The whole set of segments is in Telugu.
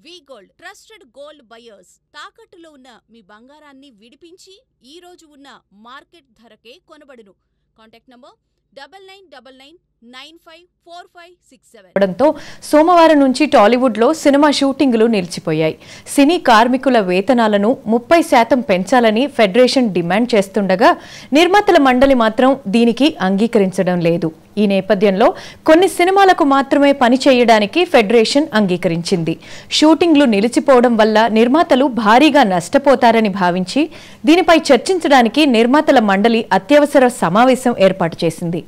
వి గోల్డ్ ట్రస్టెడ్ గోల్డ్ బయర్స్ తాకట్టులో ఉన్న మీ బంగారాన్ని విడిపించి ఈ రోజు ఉన్న మార్కెట్ ధరకే కొనబడును. Contact number 9999954567. సోమవారం నుంచి టాలీవుడ్ లో సినిమా షూటింగులు నిలిచిపోయాయి. సినీ కార్మికుల వేతనాలను 30% పెంచాలని ఫెడరేషన్ డిమాండ్ చేస్తుండగా నిర్మాతల మండలి మాత్రం దీనికి అంగీకరించడం లేదు. ఈ నేపథ్యంలో కొన్ని సినిమాలకు మాత్రమే పని చేయడానికి ఫెడరేషన్ అంగీకరించింది. షూటింగ్లు నిలిచిపోవడం వల్ల నిర్మాతలు భారీగా నష్టపోతారని భావించి దీనిపై చర్చించడానికి నిర్మాతల మండలి అత్యవసర సమావేశం ఏర్పాటు చేసింది.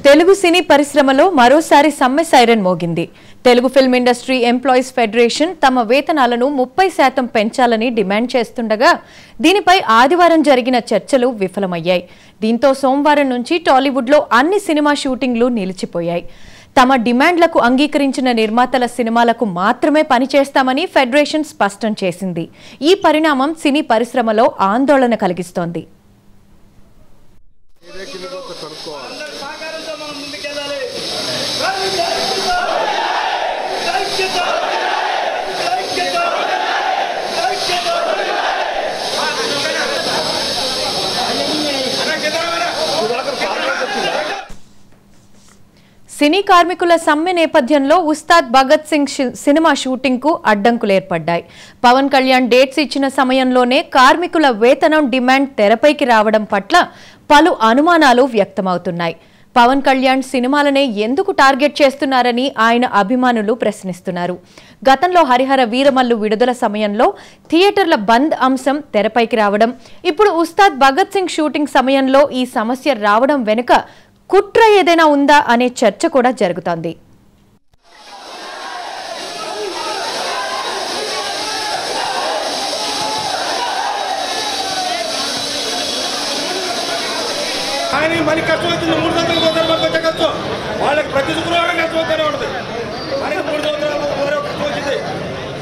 తెలుగు సినీ పరిశ్రమలో మరోసారి సమ్మె సైరన్ మోగింది. Telugu film industry employees federation తమ వేతనాలను 30% పెంచాలని డిమాండ్ చేస్తుండగా దీనిపై ఆదివారం జరిగిన చర్చలు విఫలమయ్యాయి. దీంతో సోమవారం నుంచి టాలీవుడ్లో అన్ని సినిమా షూటింగ్లు నిలిచిపోయాయి. తమ డిమాండ్లకు అంగీకరించిన నిర్మాతల సినిమాలకు మాత్రమే పనిచేస్తామని ఫెడరేషన్ స్పష్టం చేసింది. ఈ పరిణామం సినీ పరిశ్రమలో ఆందోళన కలిగిస్తోంది. సినీ కార్మికుల సమ్మె నేపథ్యంలో ఉస్తాద్ భగత్ సింగ్ సినిమా షూటింగ్ కు అడ్డంకులు ఏర్పడ్డాయి. పవన్ కళ్యాణ్ డేట్స్ ఇచ్చిన సమయంలోనే కార్మికుల వేతనం డిమాండ్ తెరపైకి రావడం పట్ల పలు అనుమానాలు వ్యక్తమవుతున్నాయి. పవన్ కళ్యాణ్ సినిమాలనే ఎందుకు టార్గెట్ చేస్తున్నారని ఆయన అభిమానులు ప్రశ్నిస్తున్నారు. గతంలో హరిహర వీరమల్లు విడుదల సమయంలో థియేటర్ల బంద్ అంశం తెరపైకి రావడం, ఇప్పుడు ఉస్తాద్ భగత్ సింగ్ షూటింగ్ సమయంలో ఈ సమస్య రావడం వెనుక కుట్ర ఏదైనా ఉందా అనే చర్చ కూడా జరుగుతోంది. మనకి కష్టం వచ్చింది 3 సంవత్సరాలు వచ్చే కష్టం వాళ్ళకి ప్రతి శుక్రవారం కష్టం వస్తూనే ఉంటుంది. మనకి 3 సంవత్సరాలు కష్టం వచ్చింది.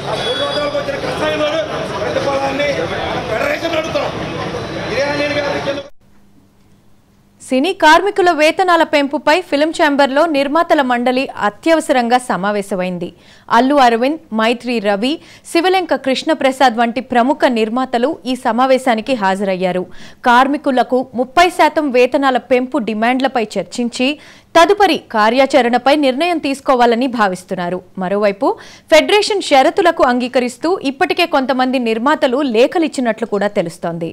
ఆ 3 సంవత్సరాలకు వచ్చిన కష్టాన్ని ప్రతిఫలాన్ని ఫెడరేషన్ అడుగుతున్నాం. ఇదే నేను కాదు. సినీ కార్మికుల వేతనాల పెంపుపై ఫిల్మ్ ఛాంబర్లో నిర్మాతల మండలి అత్యవసరంగా సమావేశమైంది. అల్లు అరవింద్, మైత్రి రవి, శివలెంక కృష్ణప్రసాద్ వంటి ప్రముఖ నిర్మాతలు ఈ సమావేశానికి హాజరయ్యారు. కార్మికులకు 30% వేతనాల పెంపు డిమాండ్లపై చర్చించి తదుపరి కార్యాచరణపై నిర్ణయం తీసుకోవాలని భావిస్తున్నారు. మరోవైపు ఫెడరేషన్ షరతులకు అంగీకరిస్తూ ఇప్పటికే కొంతమంది నిర్మాతలు లేఖలిచ్చినట్లు కూడా తెలుస్తోంది.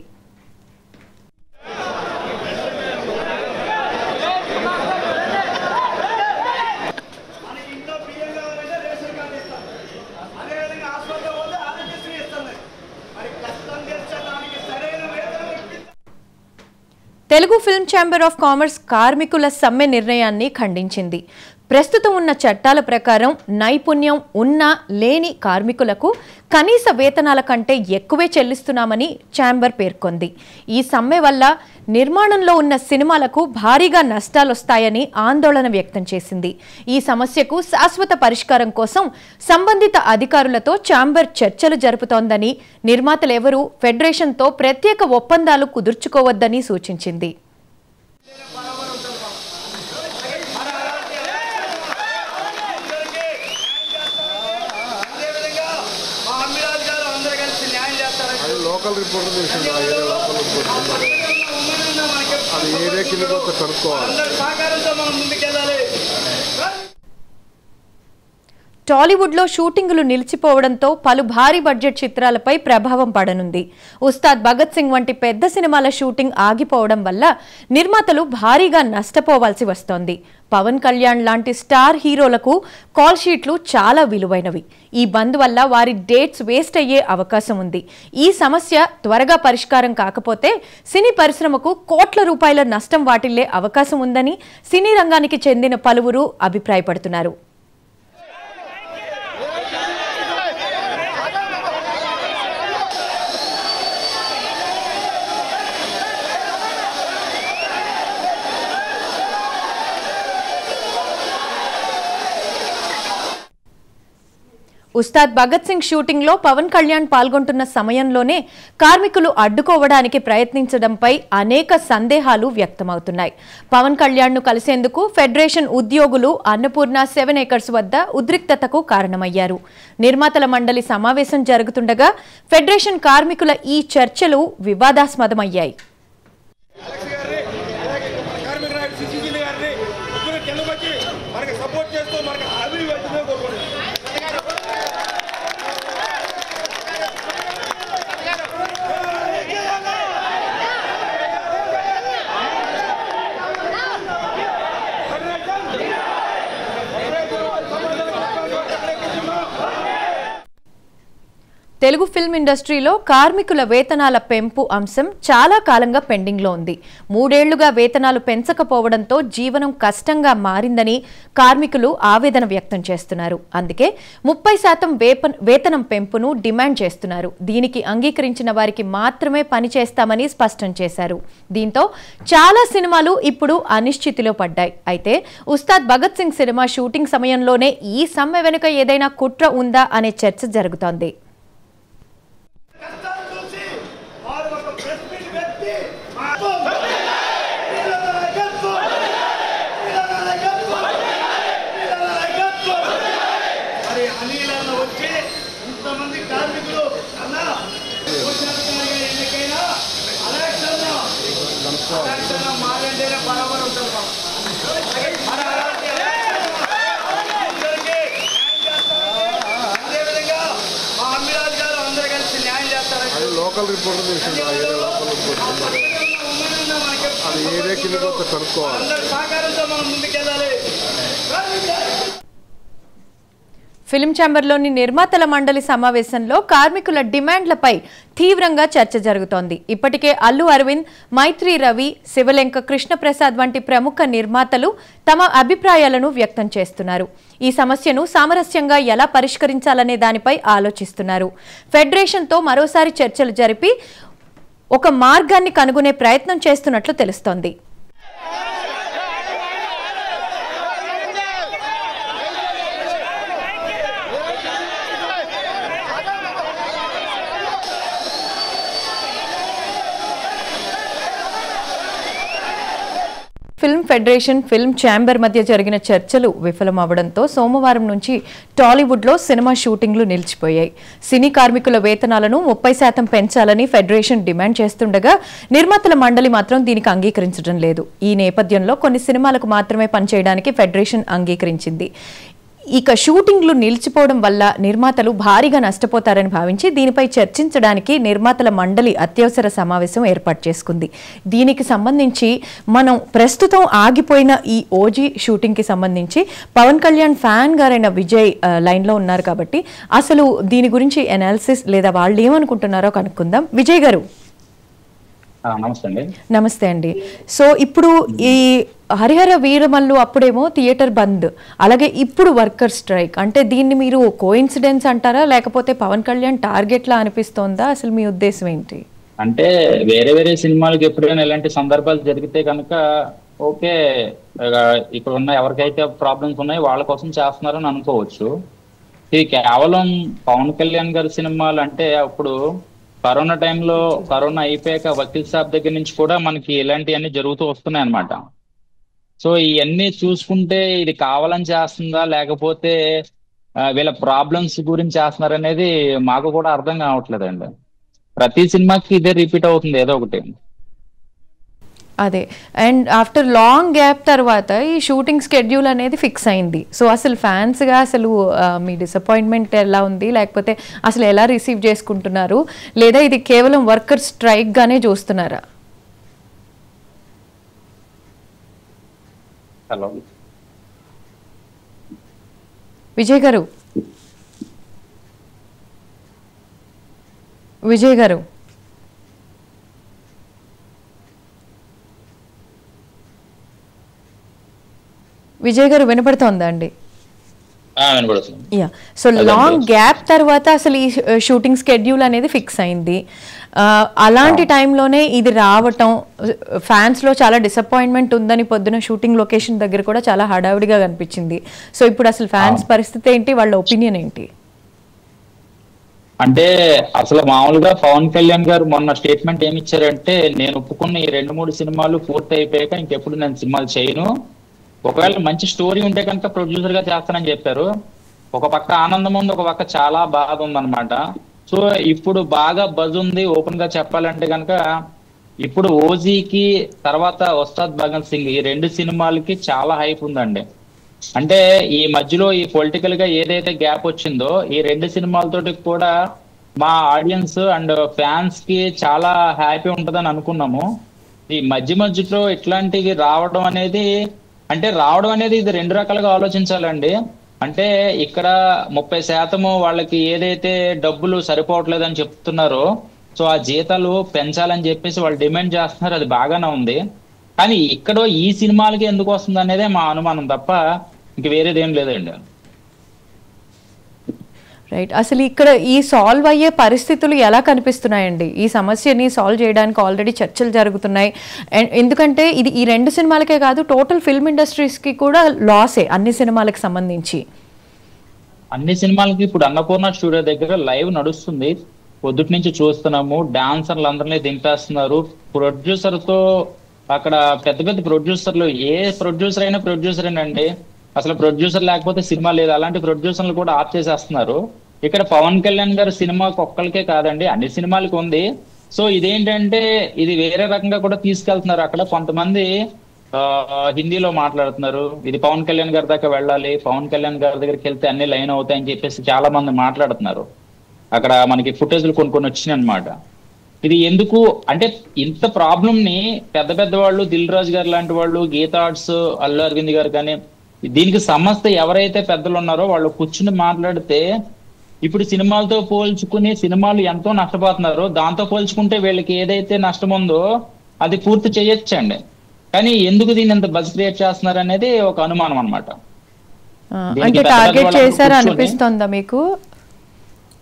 Telugu film chamber of commerce కార్మికుల సమ్మె నిర్ణయాన్ని ఖండించింది. ప్రస్తుతం ఉన్న చట్టాల ప్రకారం నైపుణ్యం ఉన్నా లేని కార్మికులకు కనీస వేతనాల కంటే ఎక్కువే చెల్లిస్తున్నామని ఛాంబర్ పేర్కొంది. ఈ సమ్మె వల్ల నిర్మాణంలో ఉన్న సినిమాలకు భారీగా నష్టాలొస్తాయని ఆందోళన వ్యక్తం చేసింది. ఈ సమస్యకు శాశ్వత పరిష్కారం కోసం సంబంధిత అధికారులతో ఛాంబర్ చర్చలు జరుపుతోందని, నిర్మాతలెవరూ ఫెడరేషన్తో ప్రత్యేక ఒప్పందాలు కుదుర్చుకోవద్దని సూచించింది. లోకల్ రిపోర్ట్ అది ఏరియా కింద కనుక్కోవాలి. టాలీవుడ్లో షూటింగులు నిలిచిపోవడంతో పలు భారీ బడ్జెట్ చిత్రాలపై ప్రభావం పడనుంది. ఉస్తాద్ భగత్ సింగ్ వంటి పెద్ద సినిమాల షూటింగ్ ఆగిపోవడం వల్ల నిర్మాతలు భారీగా నష్టపోవాల్సి వస్తోంది. పవన్ కళ్యాణ్ లాంటి స్టార్ హీరోలకు కాల్ షీట్లు చాలా విలువైనవి. ఈ బంద్ వల్ల వారి డేట్స్ వేస్ట్ అయ్యే అవకాశం ఉంది. ఈ సమస్య త్వరగా పరిష్కారం కాకపోతే సినీ పరిశ్రమకు కోట్ల రూపాయల నష్టం వాటిల్లే అవకాశం ఉందని సినీ రంగానికి చెందిన పలువురు అభిప్రాయపడుతున్నారు. ఉస్తాద్ భగత్ సింగ్ షూటింగ్ లో పవన్ కళ్యాణ్ పాల్గొంటున్న సమయంలోనే కార్మికులు అడ్డుకోవడానికి ప్రయత్నించడంపై అనేక సందేహాలు వ్యక్తమవుతున్నాయి. పవన్ కళ్యాణ్ ను కలిసేందుకు ఫెడరేషన్ ఉద్యోగులు అన్నపూర్ణ 7 acres వద్ద ఉద్రిక్తతకు కారణమయ్యారు. నిర్మాతల మండలి సమావేశం జరుగుతుండగా ఫెడరేషన్ కార్మికుల ఈ చర్చలు వివాదాస్పదమయ్యాయి. తెలుగు ఫిల్మ్ ఇండస్ట్రీలో కార్మికుల వేతనాల పెంపు అంశం చాలా కాలంగా పెండింగ్లో ఉంది. 3 ఏళ్లుగా వేతనాలు పెంచకపోవడంతో జీవనం కష్టంగా మారిందని కార్మికులు ఆవేదన వ్యక్తం చేస్తున్నారు. అందుకే 30% వేతనం పెంపును డిమాండ్ చేస్తున్నారు. దీనికి అంగీకరించిన వారికి మాత్రమే పని చేస్తామని స్పష్టం చేశారు. దీంతో చాలా సినిమాలు ఇప్పుడు అనిశ్చితిలో పడ్డాయి. అయితే ఉస్తాద్ భగత్ సింగ్ సినిమా షూటింగ్ సమయంలోనే ఈ సమ్మె వెనుక ఏదైనా కుట్ర ఉందా అనే చర్చ జరుగుతోంది. లోకల్ రిపోర్టర్ అది ఏరియా కింద కనుక్కోవాలి. ఫిల్మ్ ఛాంబర్లోని నిర్మాతల మండలి సమావేశంలో కార్మికుల డిమాండ్లపై తీవ్రంగా చర్చ జరుగుతోంది. ఇప్పటికే అల్లు అరవింద్, మైత్రి రవి, శివలెంక కృష్ణప్రసాద్ వంటి ప్రముఖ నిర్మాతలు తమ అభిప్రాయాలను వ్యక్తం చేస్తున్నారు. ఈ సమస్యను సామరస్యంగా ఎలా పరిష్కరించాలనే దానిపై ఆలోచిస్తున్నారు. ఫెడరేషన్తో మరోసారి చర్చలు జరిపి ఒక మార్గాన్ని కనుగొనే ప్రయత్నం చేస్తున్నట్లు తెలుస్తోంది. ఫిల్మ్ ఫెడరేషన్, ఫిల్మ్ ఛాంబర్ మధ్య జరిగిన చర్చలు విఫలమవడంతో సోమవారం నుంచి టాలీవుడ్లో సినిమా షూటింగ్లు నిలిచిపోయాయి. సినీ కార్మికుల వేతనాలను 30% పెంచాలని ఫెడరేషన్ డిమాండ్ చేస్తుండగా నిర్మాతల మండలి మాత్రం దీనికి అంగీకరించడం లేదు. ఈ నేపథ్యంలో కొన్ని సినిమాలకు మాత్రమే పనిచేయడానికి ఫెడరేషన్ అంగీకరించింది. ఇక షూటింగ్లు నిలిచిపోవడం వల్ల నిర్మాతలు భారీగా నష్టపోతారని భావించి దీనిపై చర్చించడానికి నిర్మాతల మండలి అత్యవసర సమావేశం ఏర్పాటు చేసుకుంది. దీనికి సంబంధించి మనం ప్రస్తుతం ఆగిపోయిన ఈ ఓజీ షూటింగ్కి సంబంధించి పవన్ కళ్యాణ్ ఫ్యాన్ గారైన విజయ్ లైన్లో ఉన్నారు కాబట్టి అసలు దీని గురించి అనాలిసిస్ లేదా వాళ్ళు ఏమనుకుంటున్నారో కనుక్కుందాం. విజయ్ గారు నమస్తే అండి. సో ఇప్పుడు ఈ హరిహర వీరమల్లు అప్పుడేమో థియేటర్ బంద్, అలాగే ఇప్పుడు వర్కర్ స్ట్రైక్, అంటే దీన్ని మీరు కోఇన్సిడెన్స్ అంటారా లేకపోతే పవన్ కళ్యాణ్ టార్గెట్ లా అనిపిస్తోందా? అసలు మీ ఉద్దేశం ఏంటి? అంటే వేరే వేరే సినిమాలకు ఎప్పుడైనా ఇలాంటి సందర్భాలు జరిగితే కనుక ఓకే, ఇక్కడ ఉన్న ఎవరికైతే ప్రాబ్లమ్స్ ఉన్నాయో వాళ్ళ కోసం చేస్తున్నారని అనుకోవచ్చు. ఇది కేవలం పవన్ కళ్యాణ్ గారి సినిమాలు అంటే అప్పుడు కరోనా టైంలో, కరోనా అయిపోయాక వకీల్ సాబ్ దగ్గర నుంచి కూడా మనకి ఇలాంటివన్నీ జరుగుతూ వస్తున్నాయి అన్నమాట. సో ఇవన్నీ చూసుకుంటే ఇది కావాలని చేస్తుందా లేకపోతే వీళ్ళ ప్రాబ్లమ్స్ గురించి చేస్తున్నారనేది మాకు కూడా అర్థం కావట్లేదండి. ప్రతి సినిమాకి ఇదే రిపీట్ అవుతుంది ఏదో ఒకటి. అదే. అండ్ ఆఫ్టర్ లాంగ్ గ్యాప్ తర్వాత ఈ షూటింగ్ స్కెడ్యూల్ అనేది ఫిక్స్ అయింది. సో అసలు ఫ్యాన్స్గా అసలు మీ డిసప్పాయింట్మెంట్ ఎలా ఉంది, లేకపోతే అసలు ఎలా రిసీవ్ చేసుకుంటున్నారు, లేదా ఇది కేవలం వర్కర్ స్ట్రైక్గానే చూస్తున్నారా? హలో విజయ్ గారు, విజయ్ గారు విజయ్ గారు వినపడుతోందా అండి? యా. సో లాంగ్ గ్యాప్ తర్వాత అసలు ఈ షూటింగ్ స్కెడ్యూల్ అనేది ఫిక్స్ అయింది. అలాంటి టైంలోనే ఇది రావటం ఫ్యాన్స్లో చాలా డిసప్పాయింట్మెంట్ ఉందని పొద్దున షూటింగ్ లొకేషన్ దగ్గర కూడా చాలా హడావిడిగా కనిపించింది. సో ఇప్పుడు అసలు ఫ్యాన్స్ పరిస్థితి ఏంటి, వాళ్ళ ఒపీనియన్ ఏంటి? అంటే అసలు మామూలుగా పవన్ కళ్యాణ్ గారు మొన్న స్టేట్మెంట్ ఏమి ఇచ్చారంటే, నేను ఒప్పుకున్న ఈ 2-3 సినిమాలు పూర్తి అయిపోయాక ఇంకెప్పుడు నేను సినిమాలు చేయను, ఒకవేళ మంచి స్టోరీ ఉంటే కనుక ప్రొడ్యూసర్ గా చేస్తానని చెప్పారు. ఒక పక్క ఆనందం ఉంది, ఒక పక్క చాలా బాధ ఉందన్నమాట. సో ఇప్పుడు బాగా బజ్ ఉంది. ఓపెన్ గా చెప్పాలంటే కనుక ఇప్పుడు ఓజీకి తర్వాత ఉస్తాద్ భగత్ సింగ్ ఈ 2 సినిమాలకి చాలా హైప్ ఉందండి. అంటే ఈ మధ్యలో ఈ పొలిటికల్ గా ఏదైతే గ్యాప్ వచ్చిందో ఈ 2 సినిమాలతోటి కూడా మా ఆడియన్స్ అండ్ ఫ్యాన్స్ కి చాలా హ్యాపీ ఉంటుందని అనుకున్నాము. ఈ మధ్యలో ఇట్లాంటివి రావడం అనేది ఇది 2 రకాలుగా ఆలోచించాలండి. అంటే ఇక్కడ 30% వాళ్ళకి ఏదైతే డబ్బులు సరిపోవట్లేదని చెప్తున్నారో, సో ఆ జీతాలు పెంచాలని చెప్పేసి వాళ్ళు డిమాండ్ చేస్తున్నారు, అది బాగానే ఉంది. కానీ ఇక్కడ ఈ సినిమాలకి ఎందుకు వస్తుంది అనేదే మా అనుమానం తప్ప ఇంక వేరేదేం లేదండి. రైట్. అసలు ఇక్కడ ఈ సాల్వ్ అయ్యే పరిస్థితులు ఎలా కనిపిస్తున్నాయండి? ఈ సమస్యని సాల్వ్ చేయడానికి ఆల్రెడీ చర్చలు జరుగుతున్నాయి. ఎందుకంటే ఇది ఈ 2 సినిమాలకే కాదు, టోటల్ ఫిల్మ్ ఇండస్ట్రీస్కి కూడా లాసే అన్ని సినిమాలకు సంబంధించి. అన్ని సినిమాలకి ఇప్పుడు అన్నపూర్ణ స్టూడియో దగ్గర లైవ్ నడుస్తుంది, పొద్దుటి నుంచి చూస్తున్నాము. డాన్సర్లు అందరినీ దింపేస్తున్నారు. ప్రొడ్యూసర్తో అక్కడ పెద్ద పెద్ద ప్రొడ్యూసర్లు, ఏ ప్రొడ్యూసర్ అయినా ప్రొడ్యూసరేనండి, అసలు ప్రొడ్యూసర్ లేకపోతే సినిమా లేదు. అలాంటి ప్రొడ్యూసర్లు కూడా ఆఫ్ చేసేస్తున్నారు. ఇక్కడ పవన్ కళ్యాణ్ గారి సినిమాకి ఒక్కరికే కాదండి, అన్ని సినిమాలకి ఉంది. సో ఇదేంటంటే ఇది వేరే రకంగా కూడా తీసుకెళ్తున్నారు. అక్కడ కొంతమంది హిందీలో మాట్లాడుతున్నారు, ఇది పవన్ కళ్యాణ్ గారి దాకా వెళ్ళాలి, పవన్ కళ్యాణ్ గారి దగ్గరికి వెళ్తే అన్ని లైన్ అవుతాయని చెప్పేసి చాలా మంది మాట్లాడుతున్నారు. అక్కడ మనకి ఫుటేజ్లు కొన్ని వచ్చినాయి అనమాట. ఇది ఎందుకు అంటే ఇంత ప్రాబ్లం ని పెద్ద పెద్ద వాళ్ళు, దిల్ రాజు గారు లాంటి వాళ్ళు, గీతా ఆర్ట్స్, అల్లు అరవింద్ గారు కానీ దీనికి సమస్య ఎవరైతే పెద్దలు ఉన్నారో వాళ్ళు కూర్చుని మాట్లాడితే, ఇప్పుడు సినిమాలతో పోల్చుకుని సినిమాలు ఎంతో నష్టపోతున్నారో దాంతో పోల్చుకుంటే వీళ్ళకి ఏదైతే నష్టం ఉందో అది పూర్తి చేయొచ్చండి. కానీ ఎందుకు దీన్ని ఇంత బజ్ క్రియేట్ చేస్తున్నారు అనేది ఒక అనుమానం అనమాట. అంటే టార్గెట్ చేశారు అనిపిస్తుందా మీకు?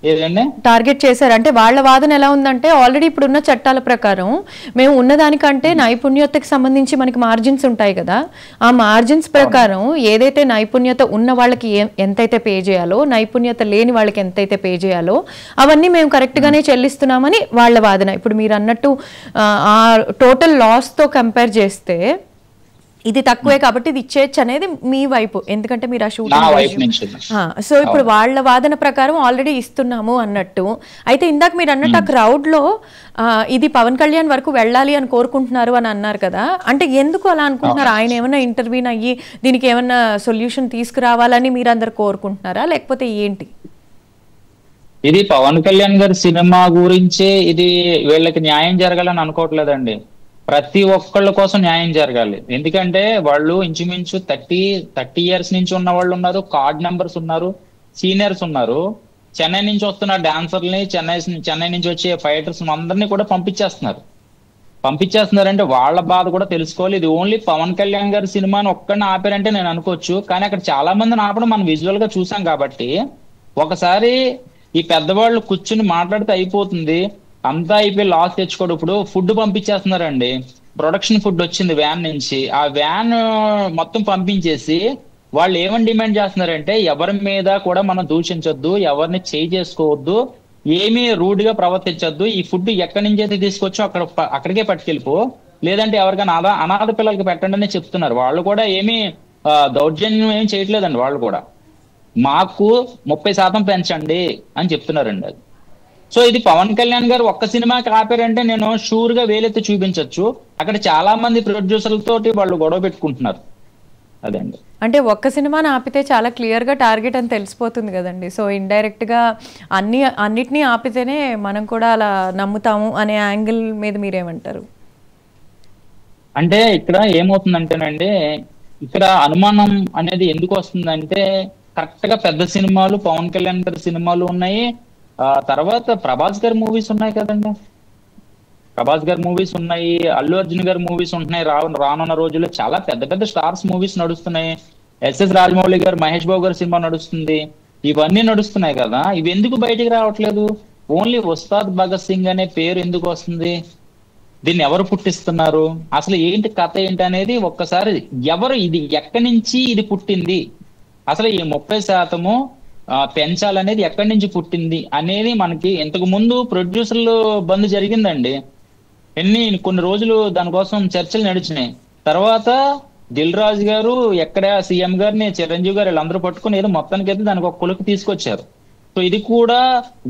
ఏదండి టార్గెట్ చేశారు అంటే వాళ్ళ వాదన ఎలా ఉందంటే, ఆల్రెడీ ఇప్పుడు ఉన్న చట్టాల ప్రకారం మేము ఉన్నదానికంటే నైపుణ్యతకి సంబంధించి మనకి మార్జిన్స్ ఉంటాయి కదా, ఆ మార్జిన్స్ ప్రకారం ఏదైతే నైపుణ్యత ఉన్న వాళ్ళకి ఎంతైతే పే చేయాలో, నైపుణ్యత లేని వాళ్ళకి ఎంతైతే పే చేయాలో అవన్నీ మేము కరెక్ట్గానే చెల్లిస్తున్నామని వాళ్ళ వాదన. ఇప్పుడు మీరు అన్నట్టు ఆ టోటల్ లాస్తో కంపేర్ చేస్తే ఇది తక్కువే కాబట్టి ఇది ఇచ్చేయచ్చు అనేది మీ వైపు, ఎందుకంటే మీరు ఆ షూటింగ్. సో ఇప్పుడు వాళ్ళ వాదన ప్రకారం ఆల్రెడీ ఇస్తున్నాము అన్నట్టు. అయితే ఇందాక మీరు అన్నట్టు ఆ క్రౌడ్ లో ఇది పవన్ కళ్యాణ్ వరకు వెళ్ళాలి అని కోరుకుంటున్నారు అని అన్నారు కదా, అంటే ఎందుకు అలా అనుకుంటున్నారు? ఆయన ఏమైనా ఇంటర్వ్యూన్ అయ్యి దీనికి ఏమైనా సొల్యూషన్ తీసుకురావాలని మీరు అందరు కోరుకుంటున్నారా, లేకపోతే ఏంటి? ఇది పవన్ కళ్యాణ్ గారి సినిమా గురించే ఇది వీళ్ళకి న్యాయం జరగాలని అనుకోవట్లేదండి. ప్రతి ఒక్కళ్ళ కోసం న్యాయం జరగాలి. ఎందుకంటే వాళ్ళు ఇంచుమించు 30 ఇయర్స్ నుంచి ఉన్న వాళ్ళు ఉన్నారు, కార్డ్ నెంబర్స్ ఉన్నారు, సీనియర్స్ ఉన్నారు. చెన్నై నుంచి వస్తున్న డాన్సర్ని, చెన్నై నుంచి వచ్చే ఫైటర్స్ అందరినీ కూడా పంపించేస్తున్నారంటే వాళ్ళ బాధ కూడా తెలుసుకోవాలి. ఇది ఓన్లీ పవన్ కళ్యాణ్ గారి సినిమాని ఒక్కడిని ఆపారంటే నేను అనుకోవచ్చు, కానీ అక్కడ చాలా మందిని ఆపడం మనం విజువల్ గా చూసాం కాబట్టి ఒకసారి ఈ పెద్దవాళ్ళు కూర్చుని మాట్లాడితే అయిపోతుంది. అంతా అయిపోయి లాస్ తెచ్చుకోడు. ఇప్పుడు ఫుడ్ పంపించేస్తున్నారండి, ప్రొడక్షన్ ఫుడ్ వచ్చింది వ్యాన్ నుంచి, ఆ వ్యాన్ మొత్తం పంపించేసి వాళ్ళు ఏమని డిమాండ్ చేస్తున్నారంటే ఎవరి మీద కూడా మనం దూషించొద్దు, ఎవరిని చేయి చేసుకోవద్దు, ఏమీ రూడ్ గా ప్రవర్తించొద్దు, ఈ ఫుడ్ ఎక్కడి నుంచి అయితే తీసుకొచ్చో అక్కడికే పట్టుకెళ్ళిపో, లేదంటే ఎవరికైనా అనాథ పిల్లలకి పెట్టండి అని చెప్తున్నారు. వాళ్ళు కూడా ఏమీ దౌర్జన్యం ఏం చేయట్లేదండి. వాళ్ళు కూడా మాకు 30% పెంచండి అని చెప్తున్నారండి. అది సో ఇది పవన్ కళ్యాణ్ గారు ఒక్క సినిమాకి ఆపారంటే నేను షూర్ గా వేలెత్తి చూపించవచ్చు. అక్కడ చాలా మంది ప్రొడ్యూసర్లతోటి వాళ్ళు గొడవ పెట్టుకుంటున్నారు. అదండి. అంటే ఒక్క సినిమాని ఆపితే చాలా క్లియర్గా టార్గెట్ అని తెలిసిపోతుంది కదండి. సో ఇండైరెక్ట్గా అన్నిటినీ ఆపితేనే మనం కూడా అలా నమ్ముతాము అనే యాంగిల్ మీద మీరేమంటారు? అంటే ఇక్కడ ఏమవుతుందంటేనండి, ఇక్కడ అనుమానం అనేది ఎందుకు వస్తుందంటే కరెక్ట్ గా పెద్ద సినిమాలు పవన్ కళ్యాణ్ గారి సినిమాలు ఉన్నాయి, తర్వాత ప్రభాస్ గారి మూవీస్ ఉన్నాయి కదండి. ప్రభాస్ గారి మూవీస్ ఉన్నాయి, అల్లు అర్జున్ గారి మూవీస్ ఉంటున్నాయి. రానున్న రోజుల్లో చాలా పెద్ద పెద్ద స్టార్స్ మూవీస్ నడుస్తున్నాయి. ఎస్ఎస్ రాజమౌళి గారు, మహేష్ బాబు గారి సినిమా నడుస్తుంది. ఇవన్నీ నడుస్తున్నాయి కదా, ఇవి ఎందుకు బయటికి రావట్లేదు? ఓన్లీ ఉస్తాద్ భగత్ సింగ్ అనే పేరు ఎందుకు వస్తుంది? దీన్ని ఎవరు పుట్టిస్తున్నారు? అసలు ఏంటి కథ ఏంటి అనేది ఒక్కసారి ఎవరు, ఇది ఎక్కడి నుంచి ఇది పుట్టింది, అసలు ఈ 30% పెంచాలనేది ఎక్కడి నుంచి పుట్టింది అనేది మనకి ఇంతకు ముందు ప్రొడ్యూసర్లు బంద్ జరిగిందండి. కొన్ని రోజులు దానికోసం చర్చలు నడిచినాయి. తర్వాత దిల్ రాజు గారు ఎక్కడ సీఎం గారిని, చిరంజీవి గారు వీళ్ళందరూ పట్టుకుని ఏదో మొత్తానికి అయితే దానికి ఒక కొలుకు తీసుకొచ్చారు. సో ఇది కూడా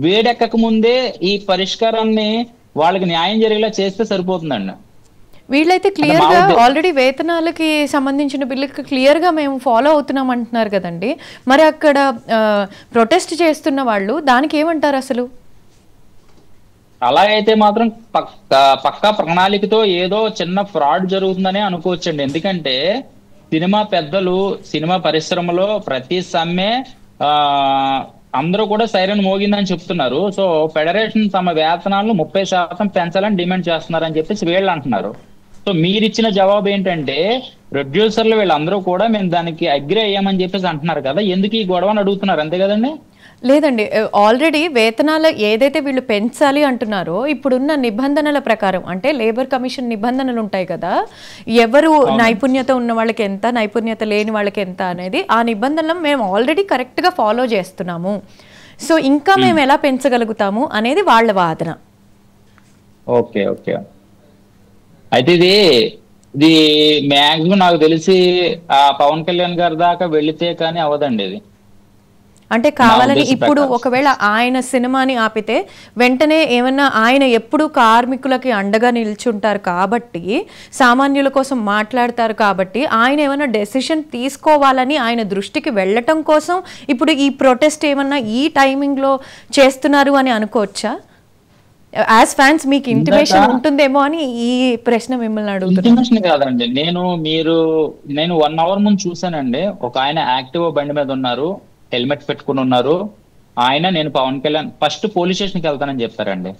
వేడెక్కక ముందే ఈ పరిష్కారాన్ని వాళ్ళకి న్యాయం జరిగేలా చేస్తే సరిపోతుందండి. వీళ్ళైతే క్లియర్ గా ఆల్రెడీ వేతనాలకి సంబంధించిన బిల్లుకి క్లియర్ గా మేము ఫాలో అవుతున్నాం అంటున్నారు కదండి. మరి అక్కడ ప్రొటెస్ట్ చేస్తున్న వాళ్ళు దానికి ఏమంటారు అసలు? అలా అయితే మాత్రం పక్కా ప్రణాళికతో ఏదో చిన్న ఫ్రాడ్ జరుగుతుందనే అనుకోవచ్చండి. ఎందుకంటే సినిమా పెద్దలు, సినిమా పరిశ్రమలో ప్రతి సమ్మె అందరూ కూడా సైరన్ మోగిందని చెప్తున్నారు. సో ఫెడరేషన్ తమ వేతనాలను 30% పెంచాలని డిమాండ్ చేస్తున్నారని చెప్పేసి వీళ్ళు అంటున్నారు. సో మీరిచ్చిన జవాబు ఏంటంటే ప్రొడ్యూసర్లు వీళ్ళందరూ కూడా మేము దానికి అగ్రి అయ్యామని చెప్పేసి అంటున్నారు కదా, ఎందుకు ఈ గొడవని అడుగుతున్నారు, అంతే కదండి? లేదండి, ఆల్రెడీ వేతనాలు ఏదైతే వీళ్ళు పెంచాలి అంటున్నారో ఇప్పుడున్న నిబంధనల ప్రకారం, అంటే లేబర్ కమిషన్ నిబంధనలు ఉంటాయి కదా, ఎవరు నైపుణ్యత ఉన్న వాళ్ళకి ఎంత, నైపుణ్యత లేని వాళ్ళకి ఎంత అనేది, ఆ నిబంధనలు మేము ఆల్రెడీ కరెక్ట్గా ఫాలో చేస్తున్నాము. సో ఇంకా మేము ఎలా పెంచగలుగుతాము అనేది వాళ్ళ వాదన. Okay okay. అయితే ఇది మ్యాక్సిమం నాకు తెలిసి పవన్ కళ్యాణ్ గారి దాకా వెళితే కానీ అవదండి ఇది. అంటే కావాలని ఇప్పుడు ఒకవేళ ఆయన సినిమాని ఆపితే వెంటనే ఏమన్నా, ఆయన ఎప్పుడు కార్మికులకి అండగా నిల్చుంటారు కాబట్టి, సామాన్యుల కోసం మాట్లాడతారు కాబట్టి, ఆయన ఏమన్నా డెసిషన్ తీసుకోవాలని ఆయన దృష్టికి వెళ్ళటం కోసం ఇప్పుడు ఈ ప్రొటెస్ట్ ఏమన్నా ఈ టైమింగ్లో చేస్తున్నారు అని అనుకోవచ్చా? యాజ్ ఫ్యాన్స్ మీకు ఇంటిమేషన్ ఉంటుందేమో అని ఈ ప్రశ్న మిమ్మల్ని అడుగుతున్నాను. ఇంటిమేషన్ కాదండి, నేను 1 hour ముందు చూసానండి. ఒక ఆయన యాక్టివ్ బండి మీద ఉన్నారు, హెల్మెట్ పెట్టుకుని ఉన్నారు. ఆయన నేను పవన్ కళ్యాణ్ ఫస్ట్ పోలీస్ స్టేషన్కి వెళ్తానని చెప్పారండి.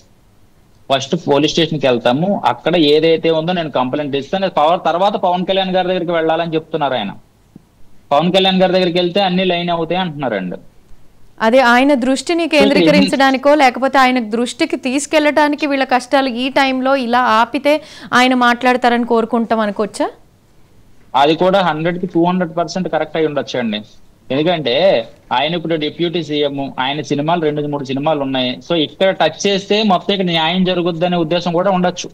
ఫస్ట్ పోలీస్ స్టేషన్కి వెళ్తాము, అక్కడ ఏదైతే ఉందో నేను కంప్లైంట్ ఇస్తాను, తర్వాత పవన్ కళ్యాణ్ గారి దగ్గరికి వెళ్ళాలని చెప్తున్నారు ఆయన. పవన్ కళ్యాణ్ గారి దగ్గరికి వెళ్తే అన్ని లైన్ అవుతాయి అంటున్నారండి. అదే ఆయన దృష్టిని కేంద్రీకరించడానికో లేకపోతే ఆయన దృష్టికి తీసుకెళ్లడానికి వీళ్ళ కష్టాలు ఈ టైంలో ఇలా ఆపితే ఆయన మాట్లాడతారని కోరుకుంటాం అనుకోవచ్చా? అది కూడా 100కి 200% కరెక్ట్ అయి ఉండొచ్చు అండి. ఎందుకంటే ఆయన ఇప్పుడు డిప్యూటీ సీఎం, ఆయన సినిమాలు 2-3 సినిమాలు ఉన్నాయి. సో ఇక్కడ టచ్ చేస్తే మొత్తం ఇక్కడ న్యాయం జరుగుద్ది అనే ఉద్దేశం కూడా ఉండొచ్చు.